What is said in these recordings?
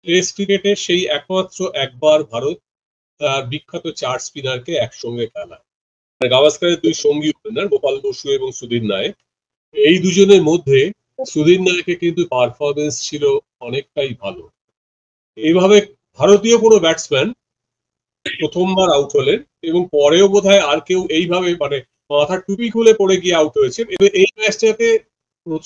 Test ক্রিকেটে সেই একমাত্র একবার ভারত তার বিখ্যাত চার স্পিনারকে একসঙ্গে খেলায়। গাভাস্কারের দুই সঙ্গী ওপেনার গোপাল বসু এবং সুধীর নায়েক, এই দুজনের মধ্যে সুধীর নায়েকের কিন্তু পারফরমেন্স ছিল অনেকটাই ভালো। এইভাবে ভারতীয় কোনো ব্যাটসম্যান প্রথমবার আউট হলেন এবং পরেও বোধহয় আর কেউ এইভাবে মাথার টুপি খুলে পড়ে গিয়ে আউট হয়েছেন। এবং এই ম্যাচটাতে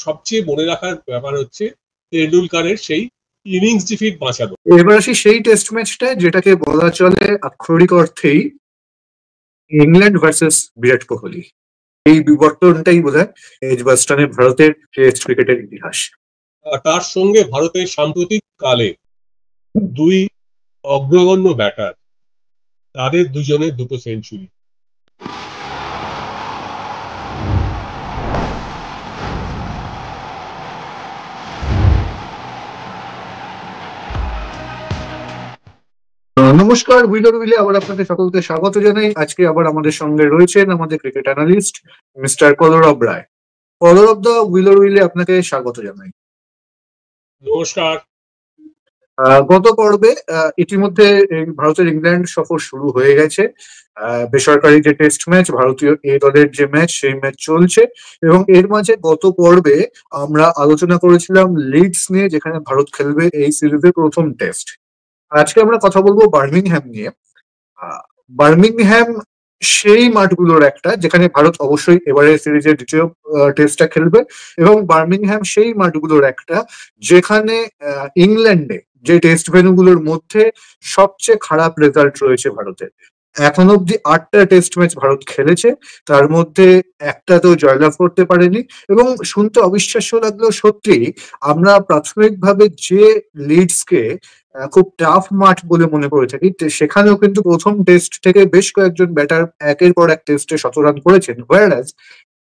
সবচেয়ে মনে রাখার ব্যাপার হচ্ছে তেন্ডুলকারের সেই ইনিংস ডিফিট বাঁচানো। এবার আসি সেই টেস্ট ম্যাচটা যেটাকে বলা চলে আক্ষরিক অর্থেই ইংল্যান্ড ভার্সেস বিরাট কোহলি। এই বিবর্তনটাই বোধহয় এজবাস্টনে ভারতের টেস্ট ক্রিকেটের ইতিহাস। তার সঙ্গে ভারতের সাম্প্রতিক কালে দুই অগ্রগণ্য ব্যাটার, তাদের দুজনের দুটো সেঞ্চুরি। নমস্কার, উইলার উইলে আবার আপনাদের সকলকে স্বাগত জানাই। আজকে আবার আমাদের সঙ্গে রয়েছেন আমাদের ক্রিকেট অ্যানালিস্ট মিস্টার কলরব রায়। কলরব দা, উইলার উইলে আপনাকে স্বাগত জানাই। নমস্কার। গত পর্বে ইতিমধ্যে ভারতের ইংল্যান্ড সফর শুরু হয়ে গেছে। বেসরকারি যে টেস্ট ম্যাচ, ভারতীয় এ দলের যে ম্যাচ, সেই ম্যাচ চলছে। এবং এর মাঝে গত পর্বে আমরা আলোচনা করেছিলাম লিডস নিয়ে, যেখানে ভারত খেলবে এই সিরিজের প্রথম টেস্ট। আজকে আমরা কথা বলবো বার্মিংহ্যাম নিয়ে। বার্মিংহ্যাম সেই মাঠগুলোর একটা যেখানে ভারত অবশ্যই এবারের সিরিজের দ্বিতীয় টেস্টটা খেলবে, এবং বার্মিংহ্যাম সেই মাঠগুলোর একটা যেখানে ইংল্যান্ডে যে টেস্ট ভেন্যুগুলোর মধ্যে সবচেয়ে খারাপ রেজাল্ট রয়েছে ভারতের। এখন অব্দি 8টা টেস্ট ম্যাচ ভারত খেলেছে, তার মধ্যে একটাতেও জয়লাভ করতে পারেনি। এবং শুনতে অবিশ্বাস্য লাগলেও সত্যি, আমরা প্রাথমিকভাবে যে লিডসকে খুব টাফ মাঠ বলে মনে করে থাকি, সেখানেও কিন্তু প্রথম টেস্ট থেকে বেশ কয়েকজন ব্যাটার একের পর এক টেস্টে শতরান করেছেন। হোয়ারাজ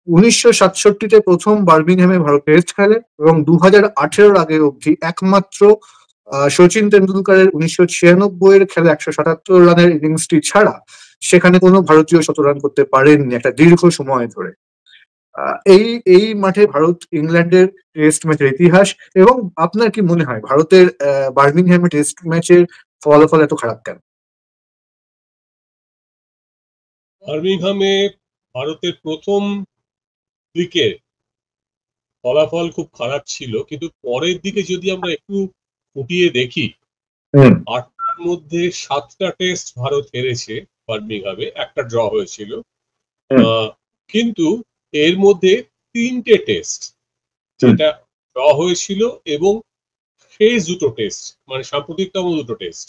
1967-তে প্রথম বার্মিংহ্যামে ভারত টেস্ট খেলে, এবং 2018-র আগে অবধি একমাত্র সচিন তেন্ডুলকারের 1996-এর খেলা 177 রানের ইনিংসটি ছাড়া সেখানে কোনো ভারতীয় শতরান করতে পারেননি একটা দীর্ঘ সময় ধরে। এই মাঠে ভারত ইংল্যান্ডের টেস্ট ম্যাচের ইতিহাস। এবং আপনার কি মনে হয় ভারতের বার্মিংহ্যামে টেস্ট ম্যাচের ফলাফল এত খারাপ কেন? বার্মিংহামে ভারতের প্রথম দিকে ফলাফল খুব খারাপ ছিল, কিন্তু পরের দিকে যদি আমরা একটু ফুটিয়ে দেখি, 8টার মধ্যে 7টা টেস্ট ভারত হেরেছে বার্মিংহামে, একটা ড্র হয়েছিল। কিন্তু এর মধ্যে 3টে টেস্ট যেটা ড্র হয়েছিল, এবং শেষ দুটো টেস্ট সাম্প্রতিকতম দুটো টেস্ট,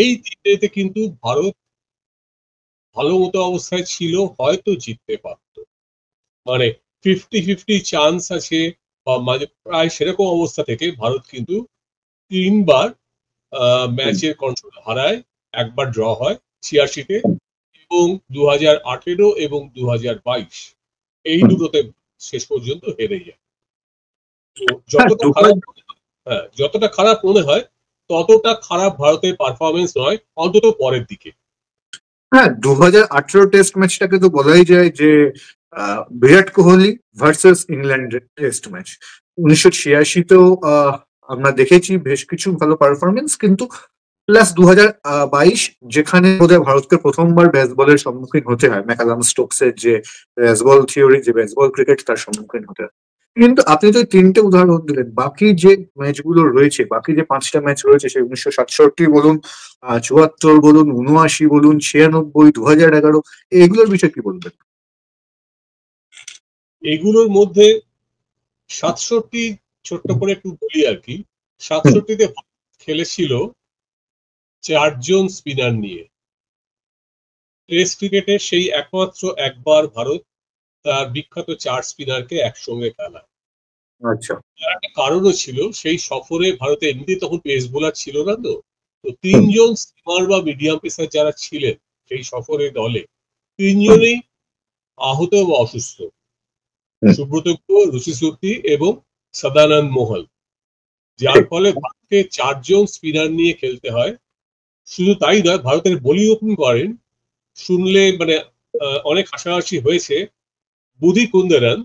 এই 3টেতে কিন্তু ভারত ভালো মতো অবস্থায় ছিল, হয়তো জিততে পারত। 50-50 চান্স আছে, বা প্রায় সেরকম অবস্থা থেকে ভারত কিন্তু 3বার ম্যাচের কন্ট্রোল হারায়, একবার ড্র হয় 86-তে, এবং 2018 এবং 2022 এই দুটোতে শেষ পর্যন্ত হেরে যায়। যতটা খারাপ মনে হয় ততটা খারাপ ভারতের পারফরমেন্স নয়, অন্তত পরের দিকে। হ্যাঁ, 2018 টেস্ট ম্যাচটাকে তো বলাই যায় যে Virat Kohli versus England test match. 1986-তেও আমরা দেখেছি বেশ কিছু ভালো পারফরমেন্স, কিন্তু প্লাস 2022 যেখানে বোধহয় ভারতকে প্রথমবার বেসবলের সম্মুখীন হতে হয়, ম্যাকালাম স্টোকসের যে বেসবল থিওরি, যে বেসবল ক্রিকেট, তার সম্মুখীন হতে হয়। কিন্তু আপনি তো 3টে উদাহরণ দিলেন, বাকি যে ম্যাচগুলো রয়েছে, বাকি যে 5টা ম্যাচ রয়েছে, সেই 1967 বলুন, 74 বলুন, 79 বলুন, 96, 2011, এগুলোর বিষয়ে কি বলবেন? এগুলোর মধ্যে 67 ছোট্ট করে একটু বলি আর কি। 67-তে খেলেছিল 4জন স্পিনার নিয়ে। টেস্ট ক্রিকেটে সেই একমাত্র একবার ভারত তার বিখ্যাত চার স্পিনারকে একসঙ্গে খেলায়। আচ্ছা। একটা কারণও ছিল, সেই সফরে ভারতে এমনিতে তখন পেস বোলার ছিল না, তো 3জন স্পিনার বা মিডিয়াম পেসার যারা ছিলেন সেই সফরে দলে, 3জনেই আহত বা অসুস্থ। সুব্রত গুহ, রুচি সুর্তি এবং সদানন্দ মোহল, যার ফলে ভারতকে 4জন স্পিনার নিয়ে খেলতে হয়। শুধু তাই নয়, ভারতের বোলিং ওপেন করেন শুনলে অনেক হাসাহাসি হয়েছে। বুধি কুন্দরন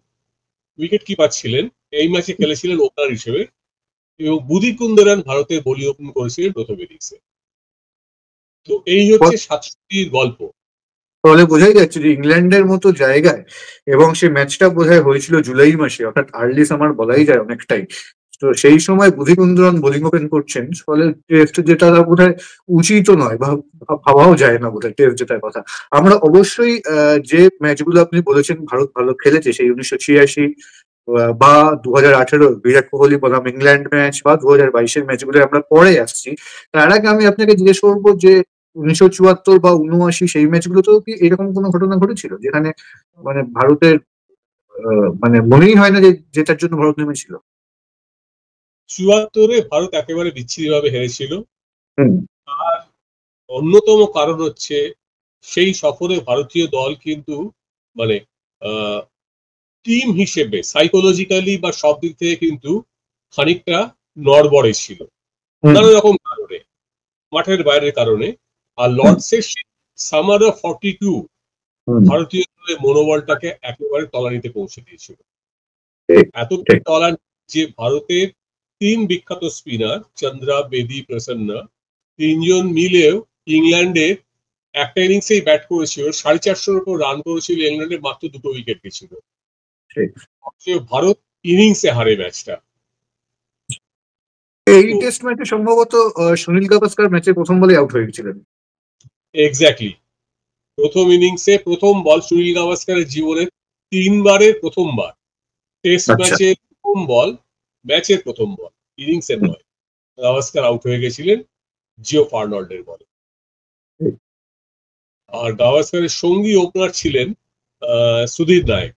উইকেট কিপার ছিলেন, এই ম্যাচে খেলেছিলেন ওপেনার হিসেবে। এবং বুদি কুন্দরান ভারতের বোলিং ওপেন করেছিলেন প্রথম ইনিংসে। তো এই হচ্ছে 67 গল্প। তাহলে বোঝাই যাচ্ছে যে ইংল্যান্ডের মতো জায়গায়, এবং সেই ম্যাচটা বোধহয় হয়েছিল জুলাই মাসে, অর্থাৎ আর্লি সামার বলাই যায় অনেকটাই। তো সেই সময় বুধিকুন্দরন বোলিং ওপেন করছেন, ফলে টেস্ট যেটা বোধহয় উচিত নয়, বা ভাবাও যায় না বোধহয় টেস্ট জেতার কথা। আমরা অবশ্যই যে ম্যাচগুলো আপনি বলেছেন ভারত ভালো খেলেছে, সেই 1986 বা 2018 বিরাট কোহলি বনাম ইংল্যান্ড ম্যাচ, বা 2022-এর ম্যাচগুলো আমরা পরে আসছি। তার আগে আমি আপনাকে জিজ্ঞেস করবো যে 1974 বা 79 সেই ম্যাচগুলোতেও কি এরকম কোনো ঘটনা ঘটেছিল, যেখানে মানে ভারতের মানে মনেই হয় না যে জেতার জন্য ভারত নেমেছিল? 74-এ ভারত একেবারে বিচ্ছিরিভাবে হেরেছিল। হুম। আর অন্যতম কারণ হচ্ছে সেই সফরে ভারতীয় দল কিন্তু মানে টিম হিসেবে সাইকোলজিক্যালি বা সব দিক থেকে কিন্তু খানিকটা নড়বড়ে ছিল হুম। নানা রকম কারণে, মাঠের বাইরের কারণে। আর হুম। লর্ডসের সামার অফ 42 হুম। ভারতীয় দলের মনোবলটাকে একেবারে তলানিতে পৌঁছে দিয়েছিল। ঠিক। এতটাই ঠিক। তলানি যে ভারতের 3 বিখ্যাত স্পিনার চন্দ্রা, বেদি, প্রসন্না, তিনজন মিলেও ইংল্যান্ডের একটা ইনিংসেই ব্যাট করেছিল, 450-র উপর রান করেছিল, ইংল্যান্ডের মাত্র 2টো উইকেট গেছিল। ঠিক। ভারত ইনিংসে হারে ম্যাচটা। এই তো টেস্ট ম্যাচে সম্ভবত সুনীল গাভাস্কার ম্যাচের প্রথম বলে আউট হয়ে গেছিলেন। এক্স্যাক্টলি, প্রথম ইনিংসে প্রথম বল সুনীল গাভাস্কারের জীবনের 3বারের প্রথমবার টেস্ট আচ্ছা। ম্যাচের প্রথম বল, ম্যাচের প্রথম বল, ইনিংসের হুম। নয়, গাভাস্কার আউট হয়ে গেছিলেন জিও ফার্নান্ডের বলে। ঠিক। আর গাভাস্কারের সঙ্গী ওপেনার ছিলেন সুধীর নায়ক।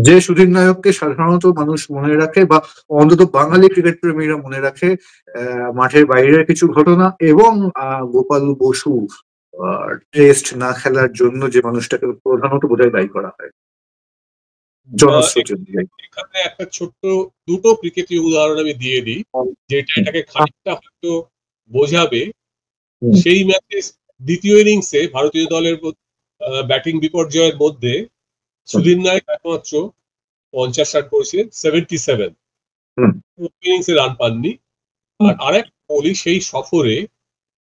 যে সুধীর নায়ককে সাধারণত মানুষ মনে রাখে, বা অন্তত বাঙালি ক্রিকেট প্রেমীরা মনে রাখে মাঠের বাইরের কিছু ঘটনা, এবং গোপাল বসু টেস্ট না খেলার জন্য যে মানুষটাকে প্রধানত বোধহয় দায়ী করা হয় জনস্রোতের দিকে। এখানে একটা ছোট্ট দুটো ক্রিকেটের উদাহরণ আমি দিয়ে দিই, যেটা এটাকে খানিকটা হয়তো বোঝাবে। হুম। সেই ম্যাচে দ্বিতীয় ইনিংসে ভারতীয় দলের ব্যাটিং বিপর্যয়ের মধ্যে হুম। সুধীর নায়ক একমাত্র 50 রান করেছিলেন, 77। হুম। ইনিংসে রান পাননি। হুম। আর আরেক বলি, সেই সফরে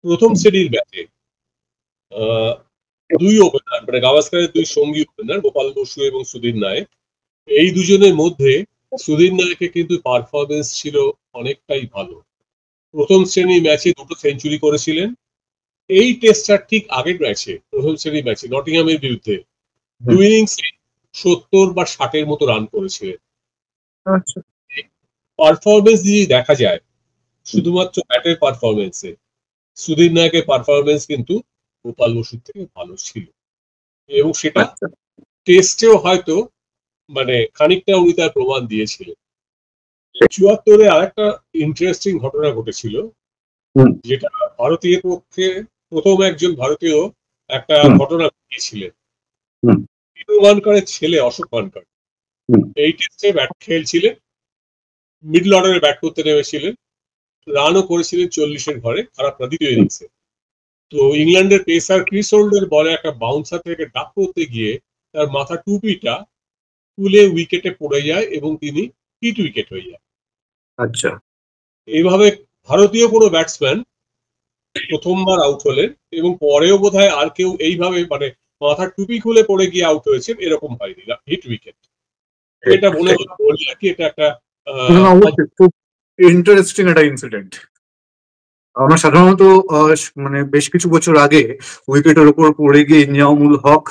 প্রথম হুম। শ্রেণীর ম্যাচে দুই ওপেনার মানে গাভাস্কারের দুই সঙ্গী ওপেনার গোপাল বসু এবং সুধীর নায়ক, এই দুজনের মধ্যে সুধীর নায়কের কিন্তু পারফরমেন্স ছিল অনেকটাই ভালো। প্রথম শ্রেণীর ম্যাচে 2টো সেঞ্চুরি করেছিলেন। এই টেস্টটার ঠিক আগের ম্যাচে, প্রথম শ্রেণীর ম্যাচে নটিংহামের বিরুদ্ধে হুম। 2 ইনিংসে 70 বা 60-এর মতো রান করেছিলেন। আচ্ছা। পারফরমেন্স যদি দেখা যায় হুম। শুধুমাত্র ব্যাটের পারফরমেন্সে, সুধীর নায়কের পারফরমেন্স কিন্তু গোপাল বসুর থেকে ভালো ছিল, এবং সেটা আচ্ছা। টেস্টেও হয়তো মানে খানিকটা উনি তার প্রমাণ দিয়েছিলেন। 74-এ আরেকটা ইন্টারেস্টিং ঘটনা ঘটেছিল, হুম। যেটা ভারতীয় পক্ষে প্রথম একজন ভারতীয় একটা হুম। ঘটনা ঘটিয়েছিলেন। হুম। টিনু ওয়ানকারের ছেলে অশোক ওয়ানকার হুম। এই টেস্টে ব্যাট খেলছিলেন, মিডল অর্ডারে ব্যাট করতে নেমেছিলেন, রানও করেছিলেন 40-এর ঘরে, খারাপ না দ্বিতীয় ইনিংসে। তো ইংল্যান্ডের পেসার ক্রিস হোল্ডের বলে একটা বাউন্সার থেকে ডাক করতে গিয়ে তার মাথা টুপিটা তুলে উইকেটে পড়ে যায় এবং তিনি হিট উইকেট হয়ে যায়। আচ্ছা। এইভাবে ভারতীয় কোনো ব্যাটসম্যান প্রথমবার আউট হলেন, এবং পরেও বোধহয় আর কেউ এইভাবে মানে মাথার টুপি খুলে পড়ে গিয়ে আউট হয়েছেন এরকম হয়নি, হিট উইকেট। ঠিক। এটা মনে ঠিক। হয় বলি আর কি, এটা একটা না, না, অবশ্যই খুব ইন্টারেস্টিং একটা ইনসিডেন্ট। আমরা সাধারণত মানে বেশ কিছু বছর আগে উইকেটের উপর পড়ে গিয়ে ইনিয়ামুল হক,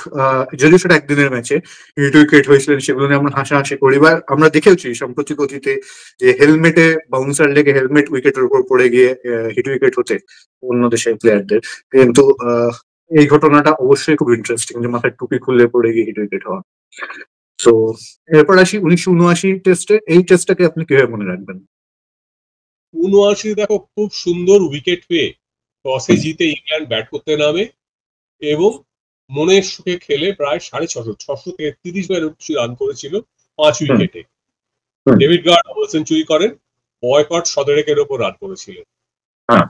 যদিও সেটা একদিনের ম্যাচে হিট উইকেট হয়েছিলেন, সেগুলো নিয়ে আমরা হাসাহাসি করি, বা আমরা দেখেওছি সাম্প্রতিক অতীতে যে হেলমেটে বাউন্সার লেগে হেলমেট উইকেটের উপর পড়ে গিয়ে হিট উইকেট হতে অন্য দেশের প্লেয়ারদের। কিন্তু এই ঘটনাটা অবশ্যই খুব ইন্টারেস্টিং, যে মাথায় টুপি খুললে পড়ে গিয়ে হিট উইকেট হওয়া। তো এরপর আসি 1979 টেস্টে। এই টেস্টটাকে আপনি কিভাবে মনে রাখবেন? 79 দেখো, খুব সুন্দর উইকেট পেয়ে টসে জিতে ইংল্যান্ড ব্যাট করতে নামে এবং মনের সুখে খেলে প্রায় 633 রান করেছিল 5 হুম। উইকেটে। হুম। ডেভিড গার্ড ডাবল সেঞ্চুরি করেন, বয়কট সদেরেকের ওপর রান করেছিলেন। হ্যাঁ।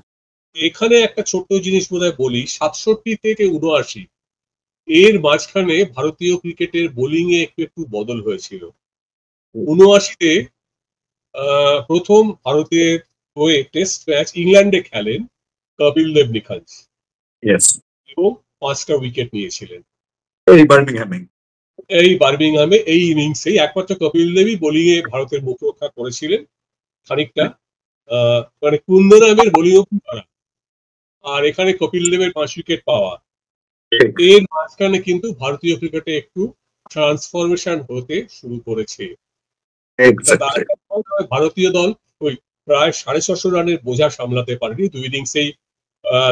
এখানে একটা ছোট্ট জিনিস বোধহয় বলি, 67 থেকে 79 এর মাঝখানে ভারতীয় ক্রিকেটের বোলিং এ একটু একটু বদল হয়েছিল। 79-তে প্রথম ভারতের হয়ে টেস্ট ম্যাচ ইংল্যান্ডে খেলেন কপিল দেব নিখাঞ্জ ইয়েস, এবং 5টা উইকেট নিয়েছিলেন এই বার্মিংহামে। এই বার্মিংহামে। এই ইনিংসেই একমাত্র কপিল দেবই বোলিং এ ভারতের মুখ রক্ষা করেছিলেন খানিকটা। মানে কুন্দরামের বোলিং করা আর এখানে কপিল দেবের 5 উইকেট পাওয়া, এর মাঝখানে কিন্তু ভারতীয় ক্রিকেটে একটু ট্রান্সফরমেশন হতে শুরু করেছে। ভারতীয় দল ওই প্রায় 650 রানের বোঝা সামলাতে পারেনি, 2 ইনিংসেই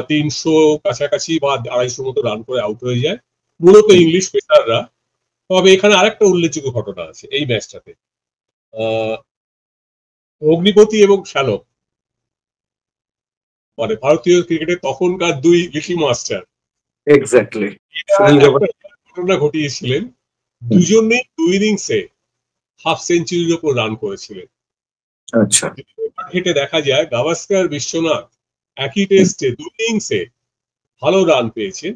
300 কাছাকাছি বা 250 মতো রান করে আউট হয়ে যায়, মূলত ইংলিশ পেসাররা। তবে এখানে আরেকটা উল্লেখযোগ্য ঘটনা আছে এই ম্যাচটাতে। অগ্নিপতি এবং শ্যালক মানে ভারতীয় ক্রিকেটের তখনকার 2 লিটিল মাস্টার এক্স্যাক্টলি ঘটনা ঘটিয়েছিলেন। দুজনেই 2 ইনিংসে হাফ সেঞ্চুরির উপর রান করেছিলেন। আচ্ছা, ঘেটে দেখা যায় গাভাস্কার বিশ্বনাথ একই টেস্টে 2 ইনিংসে ভালো রান পেয়েছেন,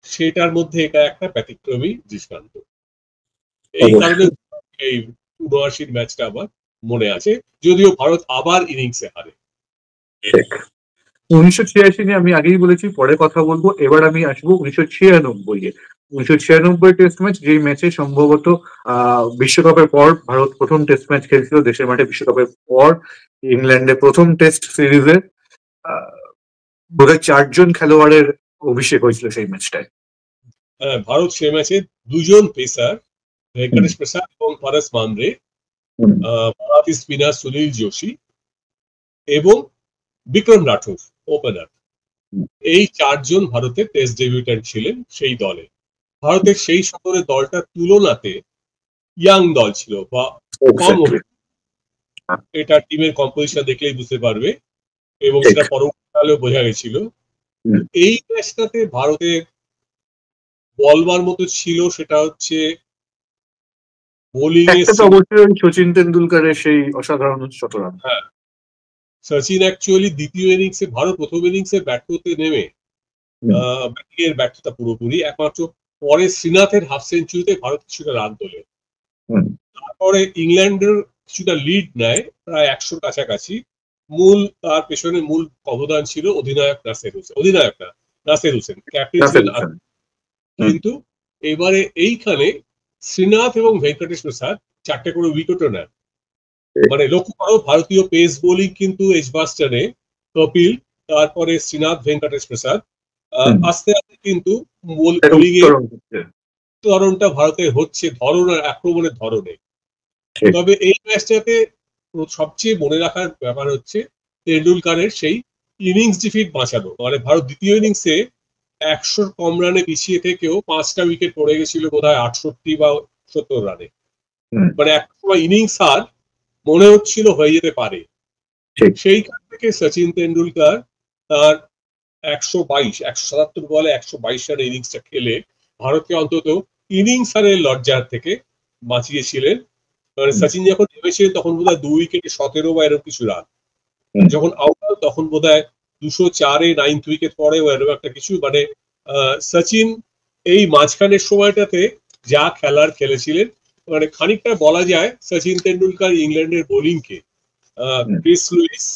সেটার মধ্যে এটা একটা ব্যতিক্রমী দৃষ্টান্ত। এই কারণে এই 79 ম্যাচটা আমার মনে আছে, যদিও ভারত আবার ইনিংসে হারে। 1986 নিয়ে আমি আগেই বলেছি, পরে কথা বলবো। এবার আমি আসবো 1996 এ। 1996 টেস্ট ম্যাচ, যেই ম্যাচে সম্ভবত বিশ্বকাপের পর ভারত প্রথম টেস্ট ম্যাচ খেলছিল দেশের মাঠে। বিশ্বকাপের পর ইংল্যান্ডে প্রথম টেস্ট সিরিজে বোধহয় 4 জন খেলোয়াড়ের অভিষেক হয়েছিল সেই ম্যাচটায়। ভারত সে ম্যাচে 2 জন পেসার, ভেঙ্কটেশ প্রসাদ এবং পারস মামরে, ভারতী স্পিনার সুনীল যোশী এবং বিক্রম রাঠোর ওপেনার, এই 4 জন ভারতের টেস্ট ডেবিউট্যান্ট ছিলেন সেই দলে। ভারতের সেই সময়ের দলটার তুলনাতে ইয়াং দল ছিল বা কম, এটা টিমের কম্পোজিশন দেখলেই বুঝতে পারবে এবং সেটা পরবর্তীকালেও বোঝা গেছিল। এই ম্যাচটাতে ভারতের বলবার মতো ছিল সেটা হচ্ছে বোলিং এ অবশ্যই সচিন তেন্ডুলকারের সেই অসাধারণ শতরান। হ্যাঁ, সচিন অ্যাকচুয়ালি দ্বিতীয় ইনিংসে, ভারত প্রথম ইনিংসে ব্যাট করতে নেমে ব্যাটিং এর ব্যর্থতা পুরোপুরি, একমাত্র পরে শ্রীনাথের হাফ সেঞ্চুরিতে ভারত কিছুটা রান তোলে। তারপরে ইংল্যান্ডের কিছুটা লিড নেয় প্রায় 100 কাছাকাছি। তার পেছনে মূল অবদান ছিল অধিনায়ক নাসির হোসেন, ক্যাপ্টেন ছিলেন। কিন্তু এবারে এইখানে শ্রীনাথ এবং ভেঙ্কটেশ প্রসাদ 4টে করে উইকেটও নেন। মানে লক্ষ্য করো, ভারতীয় পেস বোলিং কিন্তু এজবাস্টনে কপিল, তারপরে শ্রীনাথ, ভেঙ্কটেশ প্রসাদ, আস্তে আস্তে কিন্তু বোলিং এর ধরনটা ভারতের হচ্ছে, আক্রমণের ধরনে। তবে এই ম্যাচটাতে সবচেয়ে মনে রাখার ব্যাপার হচ্ছে তেন্ডুলকারের সেই ইনিংস ডিফিট বাঁচানো। মানে ভারত দ্বিতীয় ইনিংসে 100 কম রানে পিছিয়ে থেকেও 5টা উইকেট পড়ে গেছিল বোধহয় 68 বা 70 রানে। মানে এক সময় ইনিংস আর মনে হচ্ছিল হয়ে যেতে পারে। সেইখান থেকে সচিন তেন্ডুলকার তার 177 বলে 122 রানের ইনিংসটা খেলে ভারতকে অন্তত ইনিংস হারের লজ্জার থেকে বাঁচিয়েছিলেন। মানে সচিন যখন নেমেছিলেন তখন বোধহয় 2 উইকেটে 17 বা এরকম কিছু রান, যখন আউট হল তখন বোধহয় 204-এ 9th উইকেট পরে এরকম একটা কিছু। মানে সচিন এই মাঝখানের সময়টাতে যা খেলার খেলেছিলেন, মানে খানিকটা বলা যায় সচিন তেন্ডুলকার ইংল্যান্ডের বোলিংকে ক্রিস লুইস,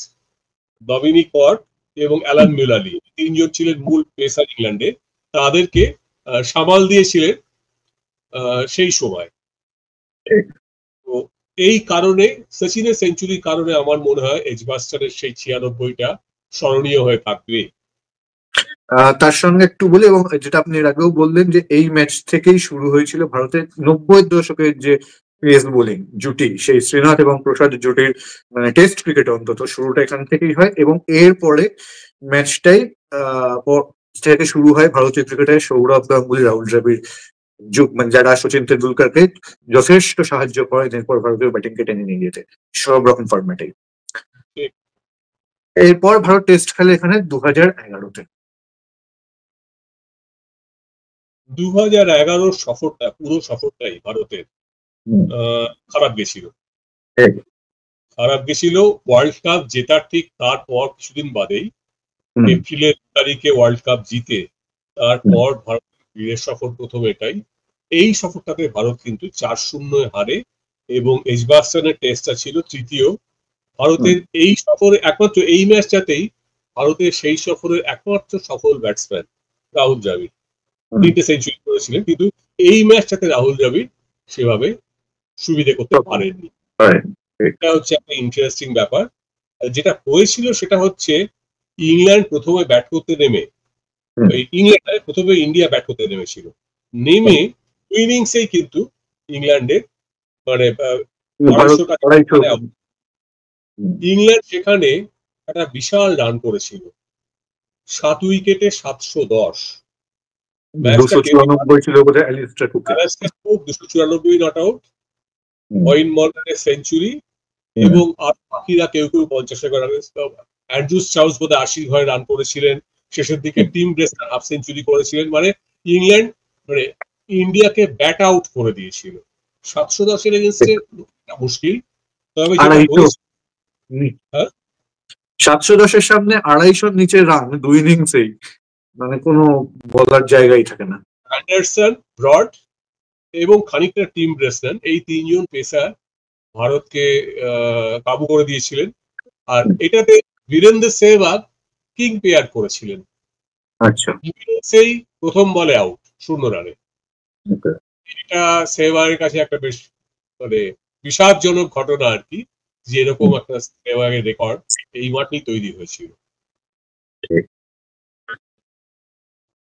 ডমিনিক কর্ক এবং অ্যালান মিলালি, 3 জন ছিলেন মূল পেসার ইংল্যান্ডে, তাদেরকে সামাল দিয়েছিলেন সেই সময়। তো এই কারণে সচিনের সেঞ্চুরির কারণে আমার মনে হয় এজবাস্টারের সেই 96টা স্মরণীয় হয়ে থাকবে। তার সঙ্গে একটু বলি, এবং যেটা আপনি এর আগেও বললেন, যে এই ম্যাচ থেকেই শুরু হয়েছিল ভারতের 90-এর দশকের যে পেস বোলিং জুটি, সেই শ্রীনাথ এবং প্রসাদ জুটির, মানে টেস্ট ক্রিকেট অন্তত শুরুটা এখান থেকেই হয়। এবং এরপরে ম্যাচটাই থেকে শুরু হয় ভারতীয় ক্রিকেটের সৌরভ গাঙ্গুলি, রাহুল দ্রাবিড় যুগ, মানে যারা সচিন তেন্ডুলকারকে যথেষ্ট সাহায্য করেন এরপর ভারতীয় ব্যাটিংকে টেনে নিয়ে যেতে সব রকম ফরম্যাটেই। এরপর ভারত টেস্ট খেলে এখানে 2011-তে। 2011 সফরটা, পুরো সফরটাই ভারতের খারাপ গেছিল। ওয়ার্ল্ড কাপ জেতার ঠিক তারপর কিছুদিন বাদেই, এপ্রিলের তারিখে ওয়ার্ল্ড কাপ জিতে তারপর ভারতের বিদেশ সফর প্রথম এটাই। এই সফরটাতে ভারত কিন্তু 4-0 হারে এবং এজবাস্টনের টেস্টটা ছিল তৃতীয়। ভারতের এই সফরে একমাত্র এই ম্যাচটাতেই ভারতের সেই সফরের একমাত্র সফল ব্যাটসম্যান রাহুল দ্রাবিড় 3টে সেঞ্চুরি করেছিলেন, কিন্তু এই ম্যাচটাতে রাহুল দ্রাবিড় সেভাবে সুবিধে করতে পারেননি। এটা হচ্ছে একটা ইন্টারেস্টিং ব্যাপার। যেটা হয়েছিল সেটা হচ্ছে ইংল্যান্ড প্রথমে ব্যাট করতে নেমে ইংল্যান্ড প্রথমে ইন্ডিয়া ব্যাট করতে নেমেছিল, নেমে ইনিংসেই কিন্তু ইংল্যান্ডের মানে 250 ইংল্যান্ড সেখানে একটা বিশাল রান করেছিল, 7 উইকেটে 710। 294 ছিল বোধহয় অ্যালিস্টার কুকের। 294 নট আউট, ওয়েন মর্গানের সেঞ্চুরি এবং আর বাকিরা কেউ কেউ 50 রান, অ্যান্ড্রুস চার্লস বোধহয় 80 ঘরে রান করেছিলেন, শেষের দিকে টিম ব্রেসনার হাফ সেঞ্চুরি করেছিলেন। মানে ইংল্যান্ড মানে ইন্ডিয়াকে ব্যাট আউট করে দিয়েছিল। 710 এগেইনস্টে মুশকিল, তবে যেটা হয়েছে 710 সামনে 250 নিচে রান 2 ইনিংসেই, মানে কোনো বলার জায়গাই থাকে না। অ্যান্ডারসন, ব্রড এবং খানিকটা টিম ব্রেসনার, এই তিনজন পেসার ভারতকে কাবু করে দিয়েছিলেন। আর এটাতে বীরেন্দ্র সেহবাগ কিং পেয়ার করেছিলেন। আচ্ছা, সেই প্রথম বলে আউট 0 রানে। এটা সেহবাগের কাছে একটা বেশ মানে বিষাদজনক ঘটনা আর কি, যে এরকম একটা সেহবাগের রেকর্ড এই মাঠেই তৈরি হয়েছিল।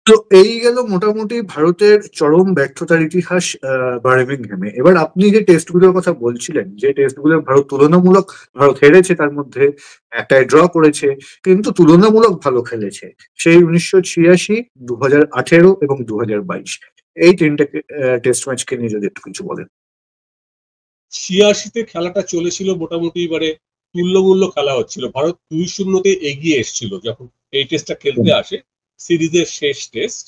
তো এই গেল মোটামুটি ভারতের চরম ব্যর্থতার ইতিহাস বার্মিংহামে। এবার আপনি যে টেস্টগুলোর কথা বলছিলেন, যে টেস্টগুলো ভারত হেরেছে, তার মধ্যে একটাই ড্র করেছে, কিন্তু তুলনামূলক ভালো খেলেছে, সেই 1986, 2018 এবং 2022, এই তিনটে টেস্ট ম্যাচকে নিয়ে যদি একটু কিছু বলেন। 86-তে খেলাটা চলেছিল মোটামুটি মানে তুল্যমূল্য খেলা হচ্ছিল, ভারত 2-0 এগিয়ে এসেছিল যখন এই টেস্টটা খেলতে আসে, সিরিজের শেষ টেস্ট।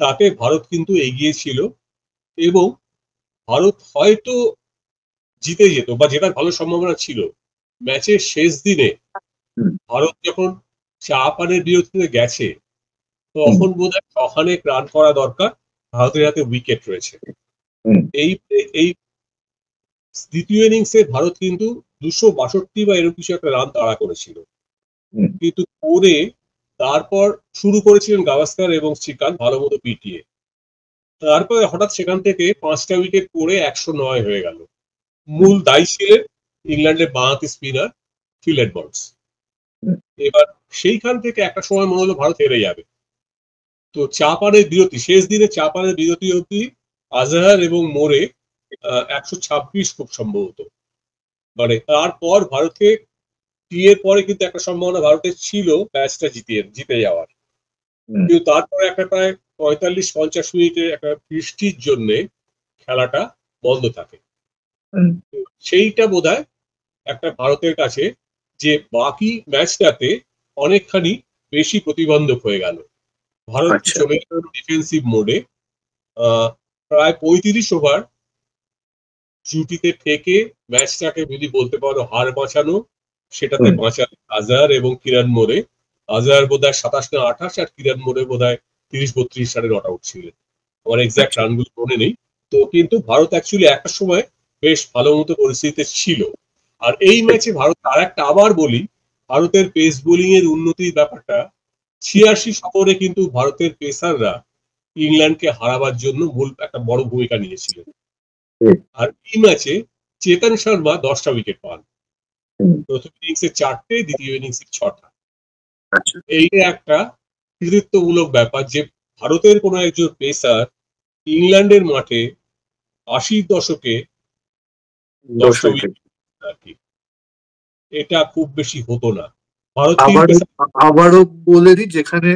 তাতে ভারত কিন্তু এগিয়ে ছিল এবং ভারত হয়তো জিতে যেত বা জেতার ভালো সম্ভাবনা ছিল। ম্যাচের শেষ দিনে ভারত যখন 4 রানের বিরতিতে গেছে, তখন বোধহয় 6 রান করা দরকার, ভারতের হাতে উইকেট রয়েছে। এই দ্বিতীয় ইনিংসে ভারত কিন্তু 262 বা এরকম কিছু একটা রান তাড়া করেছিল, কিন্তু করে তারপর শুরু করেছিলেন গাভাস্কার এবং শ্রীকান্ত ভালো মতো পিটিয়ে। তারপরে হঠাৎ সেখান থেকে 5টা উইকেট পড়ে 109 হয়ে গেল। মূল দায়ী ছিলেন ইংল্যান্ডের বাঁহাতি স্পিনার ফিল এডমন্ডস। এবার সেইখান থেকে একটা সময় মনে হলো ভারত হেরে যাবে। তো শেষ দিনে 4 রানের বিরতি অবধি আজহার এবং মোরে 126 খুব সম্ভবত, মানে তারপর ভারতকে এর পরে কিন্তু একটা সম্ভাবনা ভারতের ছিল ম্যাচটা জিতে যাওয়ার, কিন্তু তারপরে একটা প্রায় 45-50 মিনিটের একটা বৃষ্টির জন্য খেলাটা বন্ধ থাকে। সেইটা বোধহয় একটা ভারতের কাছে যে বাকি ম্যাচটাতে অনেকখানি বেশি প্রতিবন্ধক হয়ে গেল। ভারত চলে গেল ডিফেন্সিভ মোডে, প্রায় 35 ওভার জুটিতে থেকে ম্যাচটাকে যদি বলতে পারো হার বাঁচানো, সেটাতে বাঁচানো আজহার এবং কিরণ মোরে। আজহার বোধহয় 27 না 28, আর কিরণ মোরে বোধহয় 30-32 রানে নট আউট ছিলেন, আমার এক্সাক্ট রানগুলো মনে নেই। তো কিন্তু ভারত অ্যাকচুয়ালি একটা সময় বেশ ভালো মতো পরিস্থিতিতে ছিল। আর এই ম্যাচে ভারত আর একটা আবার বলি, ভারতের পেস বোলিং এর উন্নতির ব্যাপারটা 86 সফরে কিন্তু ভারতের পেসাররা ইংল্যান্ডকে হারাবার জন্য মূল একটা বড় ভূমিকা নিয়েছিলেন। আর এই ম্যাচে চেতন শর্মা 10টা উইকেট পান, প্রথম ইনিংসে 4টে, দ্বিতীয় ইনিংসে 6টা। এইটা একটা কৃতিত্বমূলক ব্যাপার যে ভারতের কোনো একজন পেসার ইংল্যান্ডের মাঠে 80 দশকে 10টা উইকেট আর কি, এটা খুব বেশি হতো না। আবারও বলে দিই, যেখানে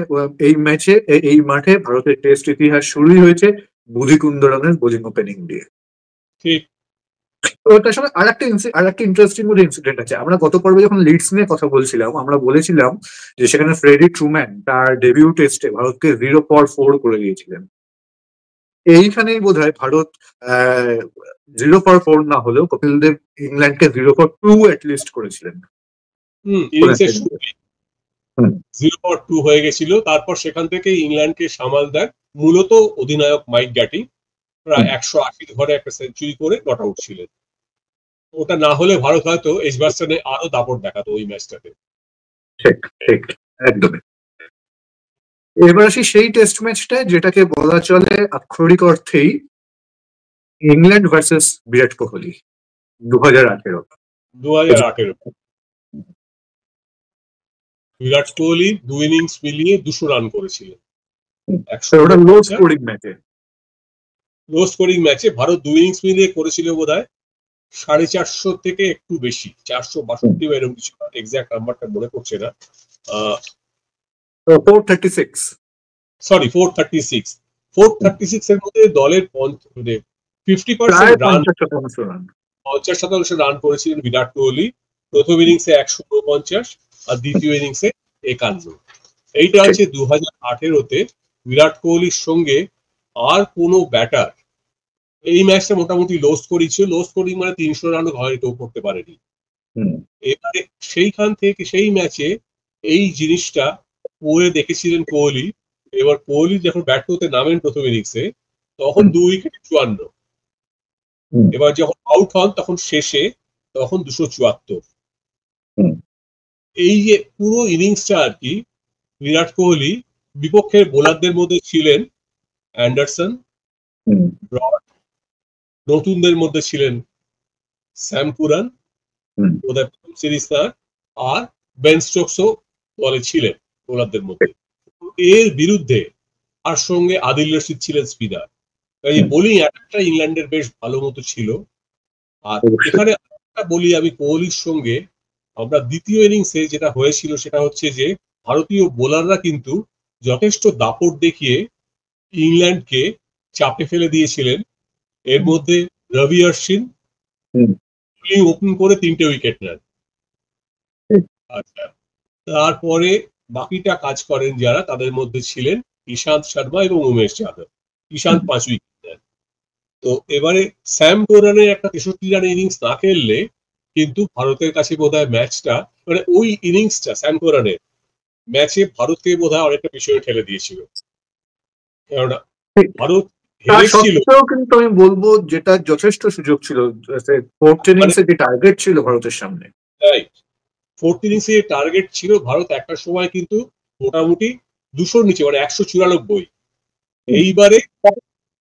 এই মাঠে ভারতের টেস্ট ইতিহাস শুরুই হয়েছে বুধি কুন্দরনের বোলিং ওপেনিং দিয়ে। ঠিক। তার সঙ্গে আরেকটা ইন্টারেস্টিং ইনসিডেন্ট আছে। আমরা গত পর্বে যখন লিডস নিয়ে কথা বলছিলাম, আমরা বলেছিলাম যে সেখানে ফ্রেডি ট্রুম্যান তার ডেবিউ টেস্টে ভারতকে 0 for 4 করে দিয়েছিলেন। এইখানেই বোধহয় ভারত 0 for 4 না হলেও কপিল দেব ইংল্যান্ডকে 0 for 2 অ্যাটলিস্ট করেছিলেন। 0 for 2 হয়ে গেছিল। তারপর সেখান থেকে ইংল্যান্ডকে সামাল দেন মূলত অধিনায়ক মাইক গ্যাটিং, প্রায় 180 ঘরে একটা সেঞ্চুরি করে নট আউট ছিলেন। ওটা না হলে ভারত হয়তো এজবাস্টনে আরো দাপট দেখাতো ওই ম্যাচটাতে। ঠিক ঠিক একদমই। এবার আসি সেই টেস্ট ম্যাচটা যেটাকে বলা চলে আক্ষরিক অর্থেই England versus Virat Kohli 2018। 2018 Virat Kohli 2 innings মিলিয়ে 200 রান করেছিলেন। ওটা লো স্কোরিং ম্যাচে। লো স্কোরিং ম্যাচে ভারত 2 ইনিংস মিলিয়ে করেছিল বোধহয় 450 থেকে একটু বেশি, 462 বা এরকম কিছু, এক্সাক্ট নাম্বারটা মনে পড়ছে না। 436। সরি 436। 436 এর মধ্যে দলের 50% রান, 50% রান করেছিলেন বিরাট কোহলি। প্রথম ইনিংসে 149 আর দ্বিতীয় ইনিংসে 51। এইটা হচ্ছে 2018-তে বিরাট কোহলির সঙ্গে আর কোনো ব্যাটার এই ম্যাচটা মোটামুটি লো স্কোরিং ছিল। লো স্কোরিং মানে 300 রানও হয়তো করতে পারেনি। এবারে সেইখান থেকে সেই ম্যাচে এই জিনিসটা করে দেখেছিলেন কোহলি। এবার কোহলি যখন ব্যাট করতে নামেন প্রথম ইনিংসে তখন 2 উইকেটে 54। এবার যখন আউট হন তখন শেষে তখন 274। এই যে পুরো ইনিংসটা আর কি বিরাট কোহলি বিপক্ষের বোলারদের মধ্যে ছিলেন অ্যান্ডারসন, ব্রড, নতুনদের মধ্যে ছিলেন স্যাম কুরান, বোধহয় সিরিজ তার, আর বেন স্টোকসও দলে ছিলেন বোলারদের মধ্যে। এর বিরুদ্ধে আর সঙ্গে আদিল রশিদ ছিলেন স্পিনার। এই বোলিং অ্যাটাকটা ইংল্যান্ডের বেশ ভালো মতো ছিল। আর এখানে একটা বলি আমি কোহলির সঙ্গে, আমরা দ্বিতীয় ইনিংসে যেটা হয়েছিল সেটা হচ্ছে যে ভারতীয় বোলাররা কিন্তু যথেষ্ট দাপট দেখিয়ে ইংল্যান্ডকে চাপে ফেলে দিয়েছিলেন। এর মধ্যে রবি অশ্বিন ওপেন করে 3টে উইকেট নেন। আচ্ছা, তারপরে বাকিটা কাজ করেন যারা, তাদের মধ্যে ছিলেন ইশান্ত শর্মা এবং উমেশ যাদব। ইশান্ত 5 উইকেট নেন। তো এবারে স্যাম কোরানের একটা 63 রানের ইনিংস না খেললে কিন্তু ভারতের কাছে বোধহয় ম্যাচটা, মানে ওই ইনিংসটা স্যাম কোরানের ম্যাচে ভারতকে বোধহয় অনেকটা পিছনে ঠেলে দিয়েছিল। কেননা ভারত হেরেছিল, কিন্তু আমি বলবো যেটা যথেষ্ট সুযোগ ছিল। ফোর্থ ইনিংসে যে টার্গেট ছিল ভারতের সামনে, ফোর্থ ইনিংসে টার্গেট ছিল ভারত একটা সময় কিন্তু মোটামুটি 200-র নিচে, মানে 194। এইবারে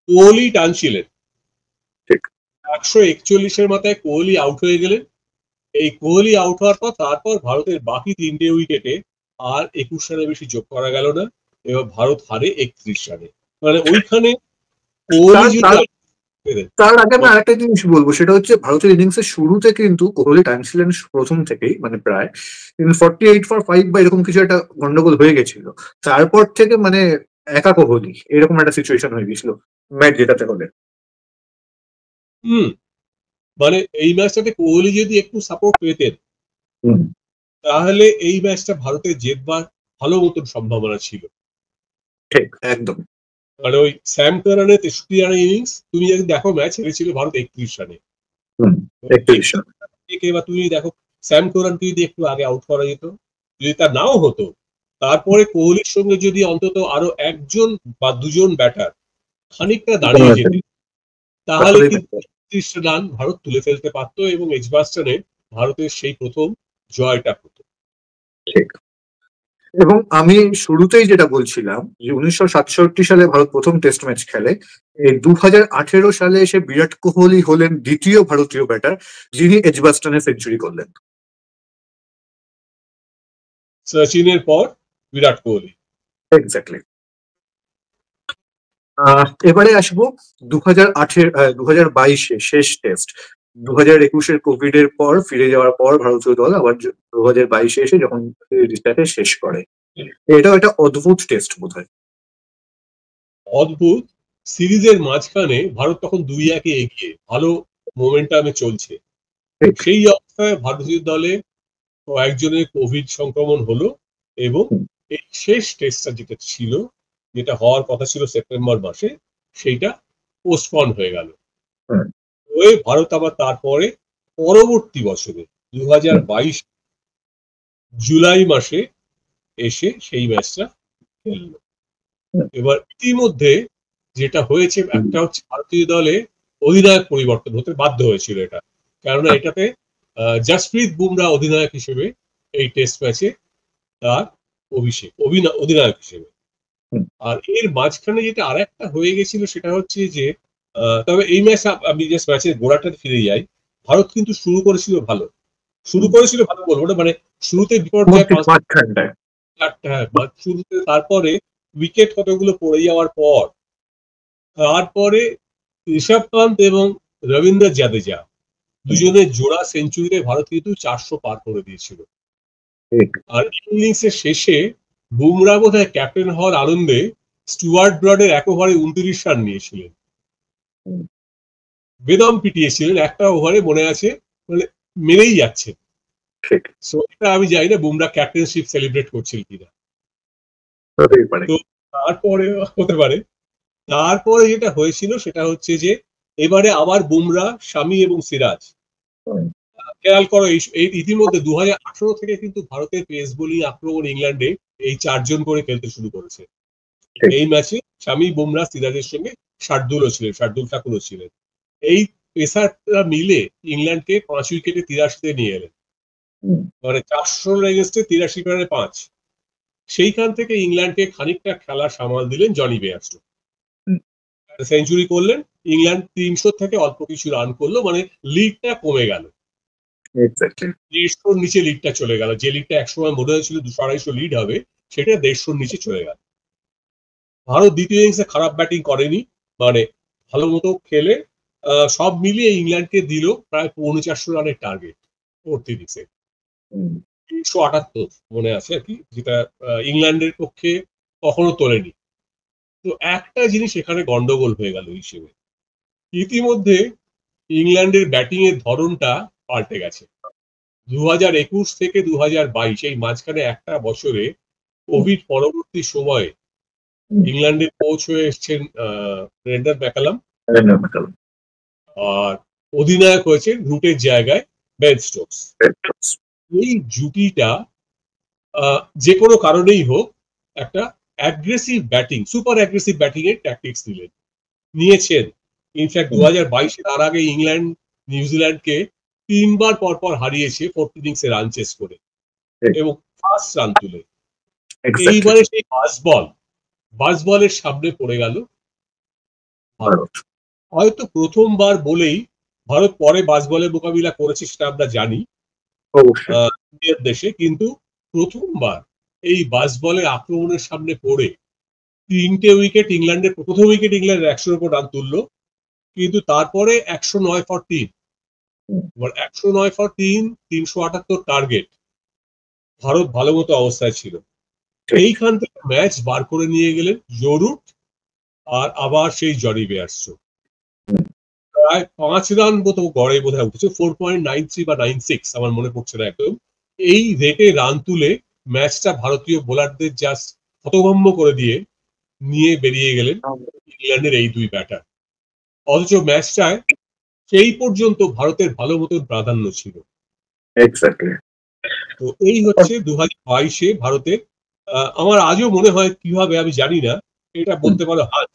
কোহলি টানছিলেন 141-এর মাথায় কোহলি আউট হয়ে গেলেন। এই কোহলি আউট হওয়ার পর তারপর ভারতের বাকি 3টে উইকেটে আর 21 রানের বেশি যোগ করা গেল না। এবার ভারত হারে 31 রানে। মানে ওইখানে কোহলি তার আগে আমি আরেকটা জিনিস বলবো, সেটা হচ্ছে ভারতের ইনিংসের শুরুতে কিন্তু কোহলি টানছিলেন প্রথম থেকেই, মানে প্রায় 48 for 5 বা এরকম কিছু একটা গন্ডগোল হয়ে গেছিল। তারপর থেকে মানে একা কোহলি এরকম একটা সিচুয়েশন হয়ে গেছিল ম্যাচ জেতাতে হলে। মানে এই ম্যাচটাতে কোহলি যদি একটু সাপোর্ট পেতেন তাহলে এই ম্যাচটা ভারতের জেতবার ভালো মতন সম্ভাবনা ছিল। ঠিক একদম। মানে ওই স্যাম কারানের 63 রানের ইনিংস তুমি যদি দেখো, ম্যাচ হেরেছিল ভারত 31 রানে। এবার তুমি দেখো স্যাম কারানকে যদি একটু আগে আউট করা যেত, যদি তা নাও হতো, তারপরে কোহলির সঙ্গে যদি অন্তত আরো একজন বা দুজন ব্যাটার খানিকটা দাঁড়িয়ে যেত, তাহলে কিন্তু 31 রান ভারত তুলে ফেলতে পারতো এবং এজবাস্টনে ভারতের সেই প্রথম জয়টা হতো। এবং আমি শুরুতেই যেটা বলছিলাম যে 1967 সালে ভারত প্রথম টেস্ট ম্যাচ খেলে, এই 2018 সালে এসে বিরাট কোহলি হলেন দ্বিতীয় ভারতীয় ব্যাটার যিনি এজবাস্টনে সেঞ্চুরি করলেন। সচিনের পর বিরাট কোহলি। এক্স্যাক্টলি। এবারে আসবো 2022 শেষ টেস্ট। 2021 কোভিড এর পর ফিরে যাওয়ার পর ভারতীয় দল আবার 2022 এসে যখন সিরিজটাকে শেষ করে, এটাও একটা অদ্ভুত টেস্ট বোধহয়। অদ্ভুত। সিরিজের মাঝখানে ভারত তখন 2-1 এগিয়ে, ভালো মোমেন্টামে চলছে। সেই অবস্থায় ভারতীয় দলে কয়েকজনের কোভিড সংক্রমণ হলো এবং এই শেষ টেস্টটা যেটা ছিল, যেটা হওয়ার কথা ছিল সেপ্টেম্বর মাসে, সেইটা পোস্টপন হয়ে গেল। ওই ভারত আবার তারপরে পরবর্তী বছরে 2022 জুলাই মাসে এসে সেই ম্যাচটা খেললো। এবার ইতিমধ্যে যেটা হয়েছে, একটা হচ্ছে ভারতীয় দলে অধিনায়ক পরিবর্তন হতে বাধ্য হয়েছিল এটা, কেননা এটাতে জসপ্রীত বুমরা অধিনায়ক হিসেবে এই টেস্ট ম্যাচে তার অভিষেক অধিনায়ক হিসেবে। আর এর মাঝখানে যেটা আরেকটা হয়ে গেছিল সেটা হচ্ছে যে তবে এই ম্যাচ আমি জাস্ট ম্যাচের গোড়াটাতে ফিরে যাই। ভারত কিন্তু শুরু করেছিল ভালো বলবো না, মানে শুরুতে বিপর্যয় চারটা, হ্যাঁ, শুরুতে, তারপরে উইকেট কতগুলো পড়ে যাওয়ার পর তারপরে ঋষভ পান্ত এবং রবীন্দ্র জাদেজা দুজনের জোড়া সেঞ্চুরিতে ভারত কিন্তু 400 পার করে দিয়েছিল। আর ইনিংসের শেষে বুমরা বোধহয় ক্যাপ্টেন হওয়ার আনন্দে স্টুয়ার্ট ব্রডের 1 ওভারে 29 রান নিয়েছিলেন, বেদম পিটিয়েছিলেন, একটা ওভারে মনে আছে, মানে মেরেই যাচ্ছে। এটা আমি জানি না বুমরা ক্যাপ্টেনশিপ সেলিব্রেট করছিল কিনা, তো তারপরে হতে পারে। তারপরে যেটা হয়েছিল সেটা হচ্ছে যে এবারে আবার বুমরা, শামি এবং সিরাজ। খেয়াল করো এই ইতিমধ্যে 2018 থেকে কিন্তু ভারতের পেস বোলিং আক্রমণ ইংল্যান্ডে এই 4 জন করে খেলতে শুরু করেছে। এই ম্যাচে শামি, বুমরা, সিরাজের সঙ্গে শার্দুল ঠাকুরও ছিলেন। এই পেসাররা মিলে ইংল্যান্ডকে 5 উইকেটে 83-তে নিয়ে এলেন, মানে 400 এগেইনস্টে 83 রানে 5। সেইখান থেকে ইংল্যান্ডকে খানিকটা খেলা সামাল দিলেন জনি বেয়ারস্টো, সেঞ্চুরি করলেন। ইংল্যান্ড 300 থেকে অল্প কিছু রান করলো, মানে লিডটা কমে গেল, 150 নিচে লিডটা চলে গেল। যে লিডটা একসময় মনে হয়েছিল 200-250 লিড হবে, সেটা 150 নিচে চলে গেল। ভারত দ্বিতীয় ইনিংসে খারাপ ব্যাটিং করেনি, মানে ভালো মতো খেলে সব মিলিয়ে ইংল্যান্ডকে দিল প্রায় 450 রানের টার্গেট ফোর্থ ইনিংসে, 378 মনে আছে আর কি, যেটা ইংল্যান্ডের পক্ষে কখনো তোলেনি। তো একটা জিনিস এখানে গন্ডগোল হয়ে গেল হিসেবে, ইতিমধ্যে ইংল্যান্ডের ব্যাটিং এর ধরনটা পাল্টে গেছে। 2021 থেকে 2022 এই মাঝখানে একটা বছরে কোভিড পরবর্তী সময়ে ইংল্যান্ডের কোচ হয়ে এসছেন ব্রেন্ডন ম্যাকালাম, আর অধিনায়ক হয়েছেন রুটের জায়গায় বেন স্টোকস। এই জুটিটা যে কোনো কারণেই হোক একটা aggressive batting, super aggressive batting এর ট্যাকটিক্স নিয়েছেন। ইনফ্যাক্ট 2022 তার আগে ইংল্যান্ড নিউজিল্যান্ডকে 3 বার পরপর হারিয়েছে ফোর্থ ইনিংসে রান চেস করে এবং ফার্স্ট রান তুলে। এইবারে সেই বাস বলের সামনে পড়ে গেল ভারত। হয়তো প্রথমবার বলেই ভারত পরে বাস বলের মোকাবিলা করেছে, সেটা আমরা জানি দেশে, কিন্তু প্রথমবার এই বাস বলের আক্রমণের সামনে পড়ে 3টে উইকেট ইংল্যান্ডের, প্রথম উইকেট ইংল্যান্ডের 100-র উপর রান তুললো, কিন্তু তারপরে 109 ফর 3, 109 ফর 3, 378 টার্গেট। ভারত ভালো মতো অবস্থায় ছিল। এইখান থেকে ম্যাচ বার করে নিয়ে গেলেন জো রুট আর আবার সেই জনি বেয়ারস্টো। প্রায় 5 রান মতো গড়ে বোধহয় উঠেছে, 4.93 বা 96 আমার মনে পড়ছে না একদম। এই রেটে রান তুলে ম্যাচটা ভারতীয় বোলারদের জাস্ট হতভম্ব করে দিয়ে নিয়ে বেরিয়ে গেলেন ইংল্যান্ডের এই 2 ব্যাটার। অথচ ম্যাচটায় সেই পর্যন্ত ভারতের ভালো মতন প্রাধান্য ছিল। তো এই হচ্ছে 2022-এ ভারতের, আমার আজও মনে হয়, কিভাবে আমি জানি না, এটা বলতে পারো আজ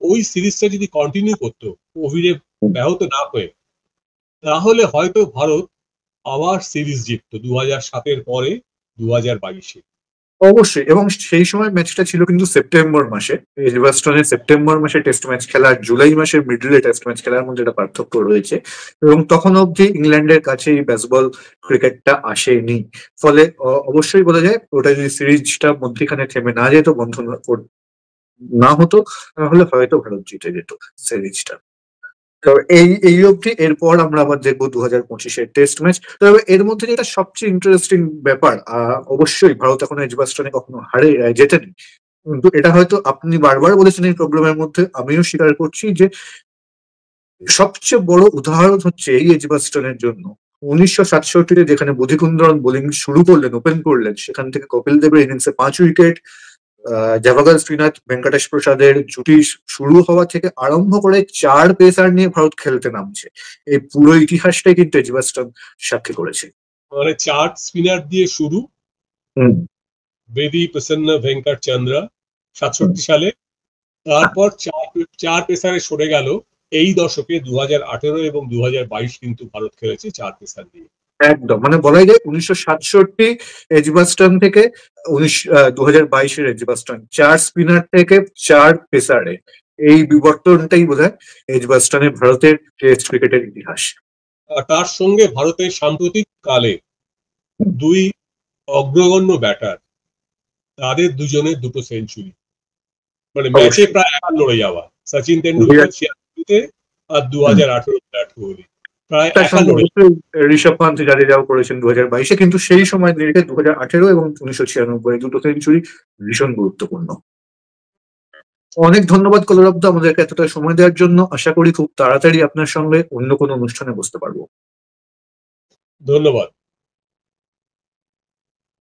ওই সিরিজটা যদি কন্টিনিউ করতো কোভিডে ব্যাহত না হয়ে, তাহলে হয়তো ভারত আবার সিরিজ জিততো 2007-এর পরে 2022-এ। অবশ্যই, এবং সেই সময় ম্যাচটা ছিল কিন্তু সেপ্টেম্বর মাসে, এজবাস্টনে সেপ্টেম্বর মাসে টেস্ট ম্যাচ খেলা আর জুলাই মাসের মিডলে টেস্ট ম্যাচ খেলার মধ্যে একটা পার্থক্য রয়েছে, এবং তখন অবধি ইংল্যান্ডের কাছে এই বেসবল ক্রিকেটটা আসেনি। ফলে অবশ্যই বলা যায় ওটা যদি সিরিজটা মধ্যখানে থেমে না যেত, বন্ধ না হতো, তাহলে হয়তো ভারত জিতে যেত সিরিজটা। তো এই অবধি, এরপর আমরা আবার দেখবো 2025-এর টেস্ট ম্যাচ। তবে এর মধ্যে যেটা সবচেয়ে ইন্টারেস্টিং ব্যাপার, অবশ্যই ভারত এখন এজবাস্টনে কখনো জেতেনি, কিন্তু এটা হয়তো আপনি বারবার বলেছেন এই প্রোগ্রামের মধ্যে, আমিও স্বীকার করছি যে সবচেয়ে বড় উদাহরণ হচ্ছে এই এজবাস্টনের জন্য 1967-তে যেখানে বুধিকুন্দরন বোলিং শুরু করলেন, ওপেন করলেন, সেখান থেকে কপিল দেবের ইনিংসে 5 উইকেট, জাভাগল শ্রীনাথ, ভেঙ্কটেশ প্রসাদের জুটি শুরু হওয়া থেকে আরম্ভ করে 4 পেসার নিয়ে ভারত খেলতে নামছে। এই পুরো ইতিহাসটাই কিন্তু এজবাস্টন সাক্ষী করেছে। মানে 4 স্পিনার দিয়ে শুরু, বেদি, প্রসন্ন, ভেঙ্কট চন্দ্রা 67 সালে, তারপর 4 পেসারে সরে গেল এই দশকে 2018 এবং 2022 কিন্তু ভারত খেলেছে 4 পেসার দিয়ে। একদম, মানে বলাই যায় 1967 এজবাস্টন থেকে 2022 এজবাস্টন, 4 স্পিনার থেকে 4 পেসারে, এই বিবর্তনটাই বোধহয় এজবাস্টনে ভারতের টেস্ট ক্রিকেটের ইতিহাস। আর তার সঙ্গে ভারতের সাম্প্রতিক কালে 2 অগ্রগণ্য ব্যাটার, তাদের দুজনের 2টো সেঞ্চুরি, মানে ম্যাচে প্রায় একাল লড়ে যাওয়া। সচিন তেন্ডুলকার 86-তে আর 2018 বিরাট কোহলি প্রায় তার একাল সঙ্গে লড়ে। অবশ্যই ঋষভ পান্ত জাডেজাও করেছেন 2022-এ, কিন্তু সেই সময় দাঁড়িয়ে 2018 এবং 1996 দুটো সেঞ্চুরি ভীষণ গুরুত্বপূর্ণ। অনেক ধন্যবাদ কলরবদা আমাদেরকে এতটা সময় দেওয়ার জন্য। আশা করি খুব তাড়াতাড়ি আপনার সঙ্গে অন্য কোনো অনুষ্ঠানে বসতে পারবো। ধন্যবাদ।